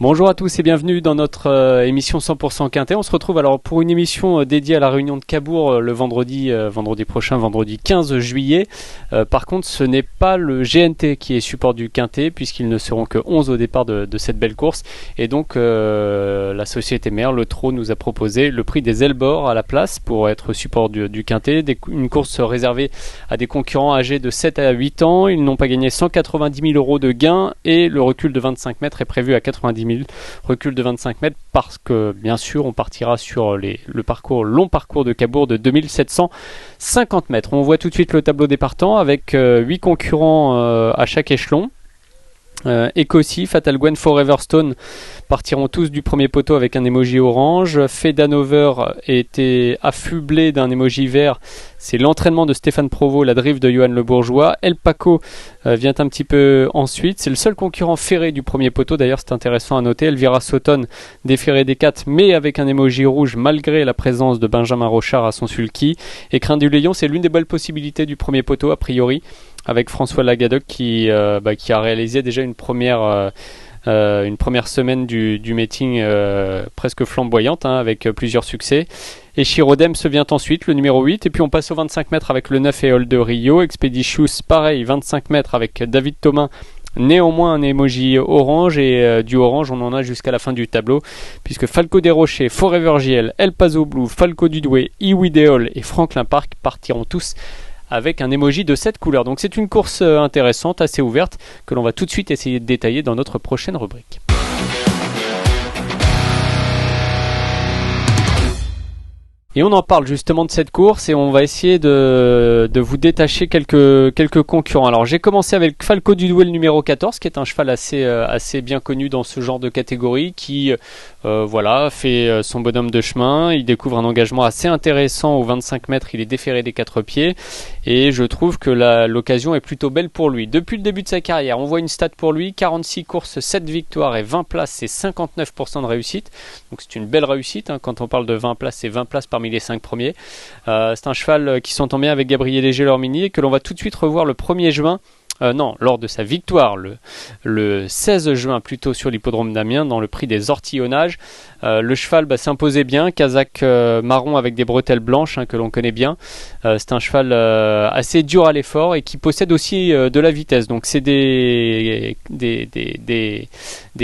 Bonjour à tous et bienvenue dans notre émission 100% Quintet. On se retrouve alors pour une émission dédiée à la réunion de Cabourg le vendredi prochain, vendredi 15 juillet. Par contre, ce n'est pas le GNT qui est support du Quintet puisqu'ils ne seront que 11 au départ de cette belle course. Et donc la société mère, le Trot, nous a proposé le prix des Elborg à la place pour être support du Quintet. Une course réservée à des concurrents âgés de 7 à 8 ans. Ils n'ont pas gagné 190 000 € de gains et le recul de 25 mètres est prévu à 90 000. Recul de 25 mètres parce que bien sûr on partira sur le long parcours de Cabourg de 2750 mètres. On voit tout de suite le tableau des partants avec 8 concurrents à chaque échelon. Ecosi, Fatal Gwen, Forever Stone partiront tous du premier poteau avec un emoji orange. Fedanover était affublé d'un emoji vert. C'est l'entraînement de Stéphane Provost, la drift de Johan Le Bourgeois. El Paco vient un petit peu ensuite. C'est le seul concurrent ferré du premier poteau. D'ailleurs, c'est intéressant à noter. Elvira Sauton déferré des 4, mais avec un emoji rouge malgré la présence de Benjamin Rochard à son sulky. Et Crin du Léon, c'est l'une des belles possibilités du premier poteau, a priori, avec François Lagadoc qui a réalisé déjà une première semaine du meeting presque flamboyante avec plusieurs succès. Et Chirodem se vient ensuite, le numéro 8, et puis on passe aux 25 mètres avec le 9 et Hol de Rio. Expeditious, pareil, 25 mètres avec David Thomas, néanmoins un emoji orange, et du orange on en a jusqu'à la fin du tableau, puisque Falco des Rochers, Forever JL, El Paso Blue, Falco du Douai, Iwi Deol et Franklin Park partiront tous avec un emoji de cette couleur. Donc c'est une course intéressante, assez ouverte, que l'on va tout de suite essayer de détailler dans notre prochaine rubrique. Et on en parle justement de cette course et on va essayer de vous détacher quelques concurrents. Alors j'ai commencé avec Falco du Douai, le numéro 14, qui est un cheval assez bien connu dans ce genre de catégorie, qui fait son bonhomme de chemin. Il découvre un engagement assez intéressant aux 25 mètres, il est déféré des 4 pieds et je trouve que l'occasion est plutôt belle pour lui. Depuis le début de sa carrière, on voit une stat pour lui, 46 courses, 7 victoires et 20 places, c'est 59% de réussite. Donc c'est une belle réussite, quand on parle de 20 places, c'est 20 places parmi les 5 premiers. C'est un cheval qui s'entend bien avec Gabriel Léger-Lormini et que l'on va tout de suite revoir le 1er juin. Lors de sa victoire le 16 juin plutôt sur l'hippodrome d'Amiens dans le prix des Ortillonnages. Le cheval s'imposait bien, Kazakh marron avec des bretelles blanches que l'on connaît bien. C'est un cheval assez dur à l'effort et qui possède aussi de la vitesse. Donc c'est des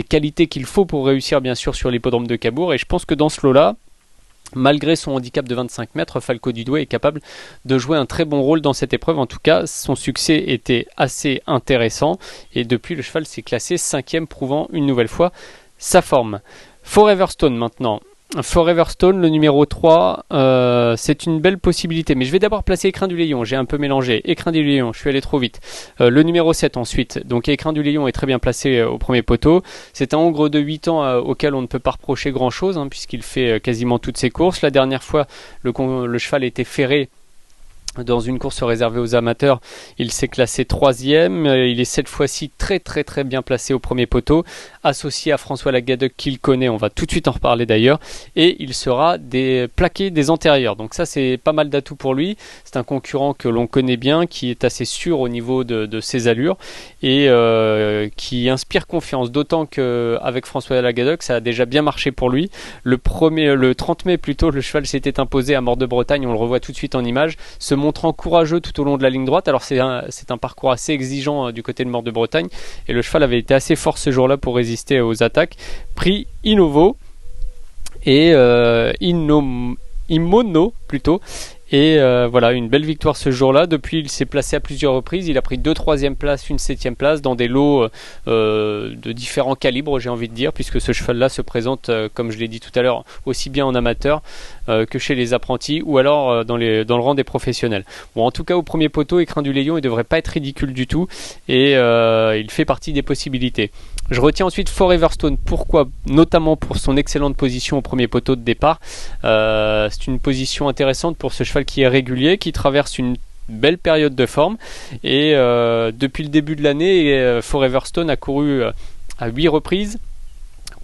qualités qu'il faut pour réussir bien sûr sur l'hippodrome de Cabourg. Et je pense que dans ce lot-là, malgré son handicap de 25 mètres, Falco du Douai est capable de jouer un très bon rôle dans cette épreuve. En tout cas, son succès était assez intéressant et depuis, le cheval s'est classé 5e, prouvant une nouvelle fois sa forme. Forever Stone maintenant. Forever Stone, le numéro 3, c'est une belle possibilité, mais je vais d'abord placer Écrin du Léon. J'ai un peu mélangé Écrin du Léon, je suis allé trop vite. Le numéro 7 ensuite, donc Écrin du Léon est très bien placé au premier poteau. C'est un hongre de 8 ans auquel on ne peut pas reprocher grand chose puisqu'il fait quasiment toutes ses courses. La dernière fois, le cheval était ferré dans une course réservée aux amateurs, il s'est classé 3e. Il est cette fois-ci très très très bien placé au premier poteau, associé à François Lagadoc qu'il connaît, on va tout de suite en reparler d'ailleurs, et il sera plaqué des antérieurs. Donc ça c'est pas mal d'atouts pour lui. C'est un concurrent que l'on connaît bien, qui est assez sûr au niveau de ses allures et qui inspire confiance, d'autant qu'avec François Lagadoc ça a déjà bien marché pour lui. Le 30 mai plutôt, le cheval s'était imposé à Mort de Bretagne, on le revoit tout de suite en image, se montrant courageux tout au long de la ligne droite. Alors c'est un parcours assez exigeant du côté de Mort de Bretagne et le cheval avait été assez fort ce jour-là pour résister aux attaques. Prix Innovo et Imono plutôt. Et voilà, une belle victoire ce jour-là. Depuis, il s'est placé à plusieurs reprises. Il a pris 2 3e places, une 7e place dans des lots de différents calibres, j'ai envie de dire, puisque ce cheval-là se présente, comme je l'ai dit tout à l'heure, aussi bien en amateur que chez les apprentis ou alors dans le rang des professionnels. Bon, en tout cas, au premier poteau, Écrin du Léon, il ne devrait pas être ridicule du tout et il fait partie des possibilités. Je retiens ensuite Forever Stone. Pourquoi ? Notamment pour son excellente position au premier poteau de départ. C'est une position intéressante pour ce cheval qui est régulier, qui traverse une belle période de forme et depuis le début de l'année, Forever Stone a couru à 8 reprises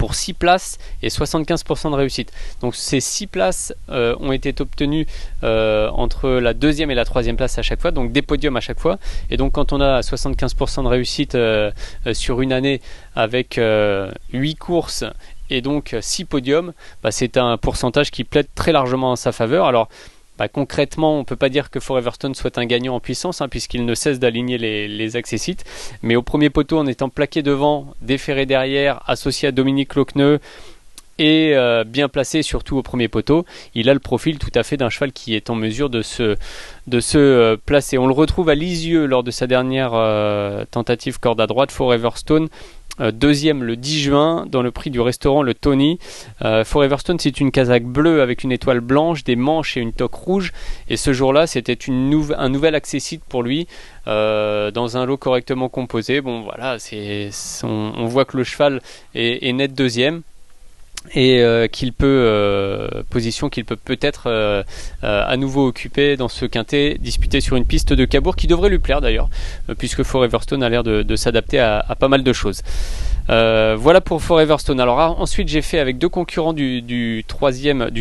pour 6 places et 75% de réussite. Donc ces 6 places ont été obtenues entre la deuxième et la troisième place à chaque fois, donc des podiums à chaque fois. Et donc quand on a 75% de réussite sur une année avec 8 courses et donc 6 podiums, c'est un pourcentage qui plaide très largement en sa faveur. Alors concrètement, on ne peut pas dire que Foreverstone soit un gagnant en puissance, puisqu'il ne cesse d'aligner les accessites. Mais au premier poteau, en étant plaqué devant, déferré derrière, associé à Dominique Lochneux et bien placé surtout au premier poteau, il a le profil tout à fait d'un cheval qui est en mesure de se placer. On le retrouve à Lisieux lors de sa dernière tentative corde à droite, Foreverstone. Deuxième le 10 juin dans le prix du restaurant le Tony. Foreverstone, c'est une casaque bleue avec une étoile blanche, des manches et une toque rouge, et ce jour-là c'était un nouvel accessite pour lui dans un lot correctement composé. Bon voilà, on voit que le cheval est net deuxième et position qu'il peut peut-être à nouveau occuper dans ce quintet disputé sur une piste de Cabourg qui devrait lui plaire d'ailleurs, puisque Foreverstone a l'air de s'adapter à pas mal de choses. Voilà pour Foreverstone. Alors ensuite j'ai fait avec deux concurrents du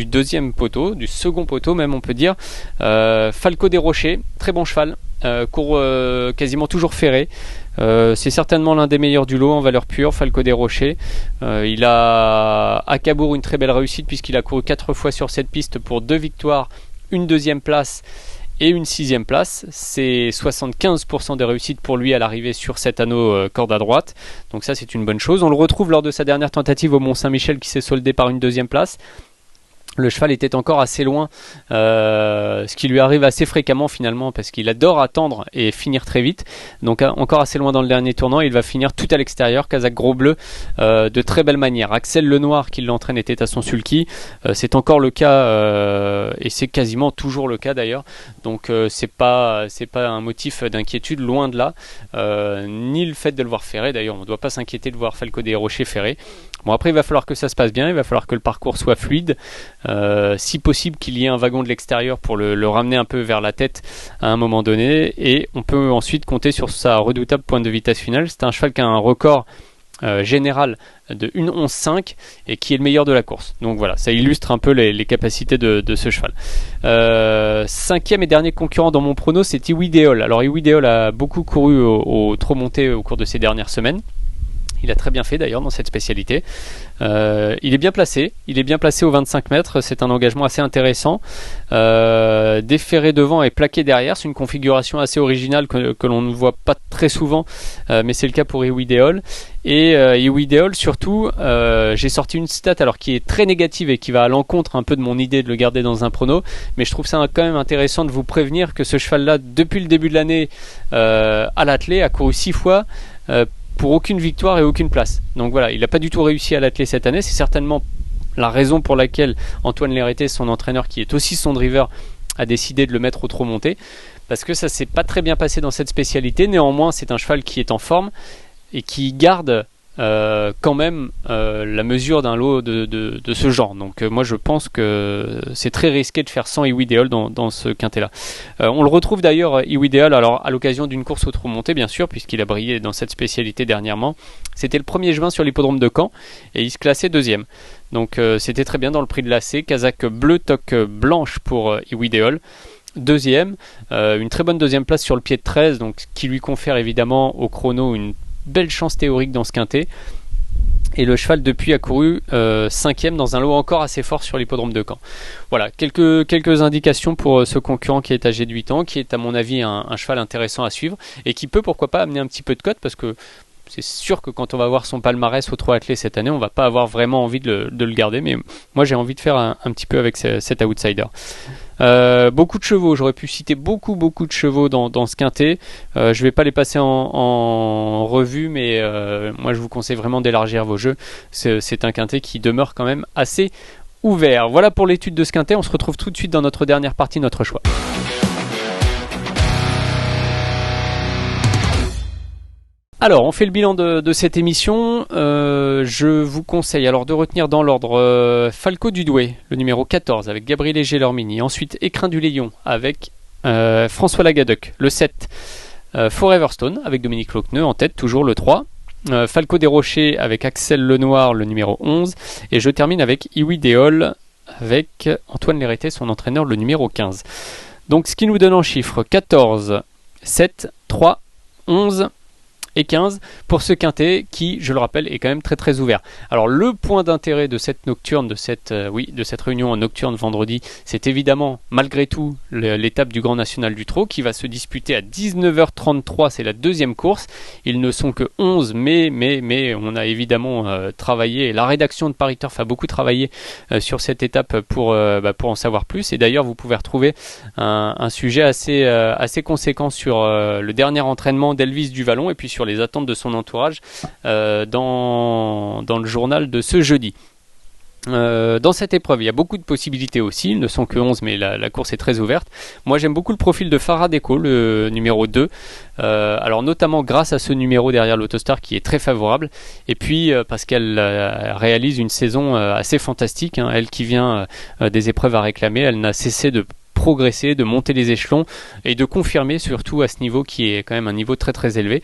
deuxième poteau, du second poteau même on peut dire, Falco des Rochers, très bon cheval, court quasiment toujours ferré. C'est certainement l'un des meilleurs du lot en valeur pure, Falco des Rochers. Il a à Cabourg une très belle réussite puisqu'il a couru 4 fois sur cette piste pour 2 victoires, une deuxième place et une sixième place. C'est 75% de réussite pour lui à l'arrivée sur cet anneau corde à droite. Donc ça c'est une bonne chose. On le retrouve lors de sa dernière tentative au Mont-Saint-Michel qui s'est soldée par une deuxième place. Le cheval était encore assez loin, ce qui lui arrive assez fréquemment finalement parce qu'il adore attendre et finir très vite. Donc encore assez loin dans le dernier tournant, il va finir tout à l'extérieur, casaque gros bleu, de très belle manière. Axel Lenoir qui l'entraîne était à son sulky, c'est encore le cas et c'est quasiment toujours le cas d'ailleurs. Donc c'est pas un motif d'inquiétude, loin de là, ni le fait de le voir ferré. D'ailleurs on ne doit pas s'inquiéter de voir Falco des Rochers ferré. Bon après il va falloir que ça se passe bien, il va falloir que le parcours soit fluide, si possible qu'il y ait un wagon de l'extérieur pour le ramener un peu vers la tête à un moment donné, et on peut ensuite compter sur sa redoutable pointe de vitesse finale. C'est un cheval qui a un record général de 1,11,5 et qui est le meilleur de la course. Donc voilà, ça illustre un peu les capacités de ce cheval. Cinquième et dernier concurrent dans mon prono, c'est Iwideol. Alors Iwideol a beaucoup couru au trot monté au cours de ces dernières semaines. Il a très bien fait d'ailleurs dans cette spécialité. Il est bien placé au 25 mètres, c'est un engagement assez intéressant. Déferré devant et plaqué derrière, c'est une configuration assez originale que l'on ne voit pas très souvent, mais c'est le cas pour Iwideol. Et Iwideol surtout, j'ai sorti une stat alors qui est très négative et qui va à l'encontre un peu de mon idée de le garder dans un prono, mais je trouve ça quand même intéressant de vous prévenir que ce cheval-là, depuis le début de l'année à l'attelé, a couru 6 fois pour aucune victoire et aucune place. Donc voilà, il n'a pas du tout réussi à l'atteler cette année. C'est certainement la raison pour laquelle Antoine Lérité, son entraîneur qui est aussi son driver, a décidé de le mettre au trot monté, parce que ça s'est pas très bien passé dans cette spécialité. Néanmoins c'est un cheval qui est en forme et qui garde quand même la mesure d'un lot de ce genre. Donc moi je pense que c'est très risqué de faire sans Iwideol dans ce quintet là. On le retrouve d'ailleurs Iwideol alors à l'occasion d'une course au trot monté bien sûr, puisqu'il a brillé dans cette spécialité dernièrement. C'était le 1er juin sur l'hippodrome de Caen et il se classait deuxième. Donc c'était très bien dans le prix de l'AC. Casaque bleu, toque blanche pour Iwideol. Deuxième, une très bonne deuxième place sur le pied de 13, donc qui lui confère évidemment au chrono une belle chance théorique dans ce quintet. Et le cheval depuis a couru 5e dans un lot encore assez fort sur l'hippodrome de Caen. Voilà, quelques indications pour ce concurrent qui est âgé de 8 ans, qui est à mon avis un cheval intéressant à suivre et qui peut pourquoi pas amener un petit peu de cote, parce que c'est sûr que quand on va voir son palmarès au trot attelé cette année, on va pas avoir vraiment envie de le garder, mais moi j'ai envie de faire un petit peu avec cet outsider. Beaucoup de chevaux, j'aurais pu citer beaucoup de chevaux dans ce quintet. Je vais pas les passer en revue, mais moi je vous conseille vraiment d'élargir vos jeux. C'est un quintet qui demeure quand même assez ouvert. Voilà pour l'étude de ce quintet, on se retrouve tout de suite dans notre dernière partie, notre choix. Alors, on fait le bilan de cette émission. Je vous conseille alors de retenir dans l'ordre Falco du Douai, le numéro 14 avec Gabriel Gelormini. Ensuite, Écrin du Léon avec François Lagadec, le 7. Foreverstone avec Dominique Lochneux en tête, toujours le 3. Falco des Rochers avec Axel Lenoir, le numéro 11. Et je termine avec Iwi Déol avec Antoine Lérité, son entraîneur, le numéro 15. Donc ce qui nous donne en chiffres 14, 7, 3, 11 et 15 pour ce quintet qui, je le rappelle, est quand même très très ouvert. Alors le point d'intérêt de cette nocturne, de cette réunion en nocturne vendredi, c'est évidemment malgré tout l'étape du Grand National du Trot qui va se disputer à 19h33, c'est la deuxième course. Ils ne sont que 11, mais on a évidemment travaillé, et la rédaction de Paris Turf a beaucoup travaillé sur cette étape pour en savoir plus. Et d'ailleurs vous pouvez retrouver un sujet assez conséquent sur le dernier entraînement d'Elvis Duvallon et puis sur les attentes de son entourage dans le journal de ce jeudi. Dans cette épreuve, il y a beaucoup de possibilités aussi, ils ne sont que 11 mais la course est très ouverte. Moi j'aime beaucoup le profil de Farah Deco, le numéro 2, alors notamment grâce à ce numéro derrière l'Autostar qui est très favorable, et puis parce qu'elle réalise une saison assez fantastique, hein. Elle qui vient des épreuves à réclamer, elle n'a cessé de progresser, de monter les échelons et de confirmer surtout à ce niveau qui est quand même un niveau très très élevé.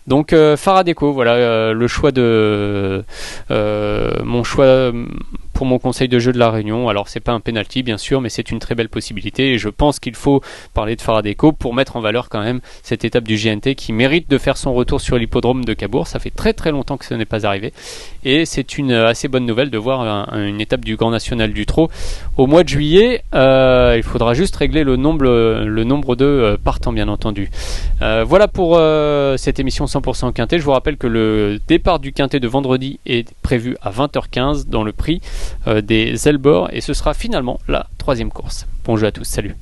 Donc Farah Deco, voilà le choix de mon choix pour mon conseil de jeu de la Réunion. Alors c'est pas un penalty bien sûr, mais c'est une très belle possibilité et je pense qu'il faut parler de Farah Deco pour mettre en valeur quand même cette étape du GNT qui mérite de faire son retour sur l'hippodrome de Cabourg. Ça fait très très longtemps que ce n'est pas arrivé et c'est une assez bonne nouvelle de voir une étape du Grand National du Trot au mois de juillet. Il faudra juste régler le nombre de partants bien entendu. Voilà pour cette émission 100% Quintet. Je vous rappelle que le départ du Quintet de vendredi est prévu à 20h15 dans le prix des Zelborg et ce sera finalement la troisième course. Bon jeu à tous, salut.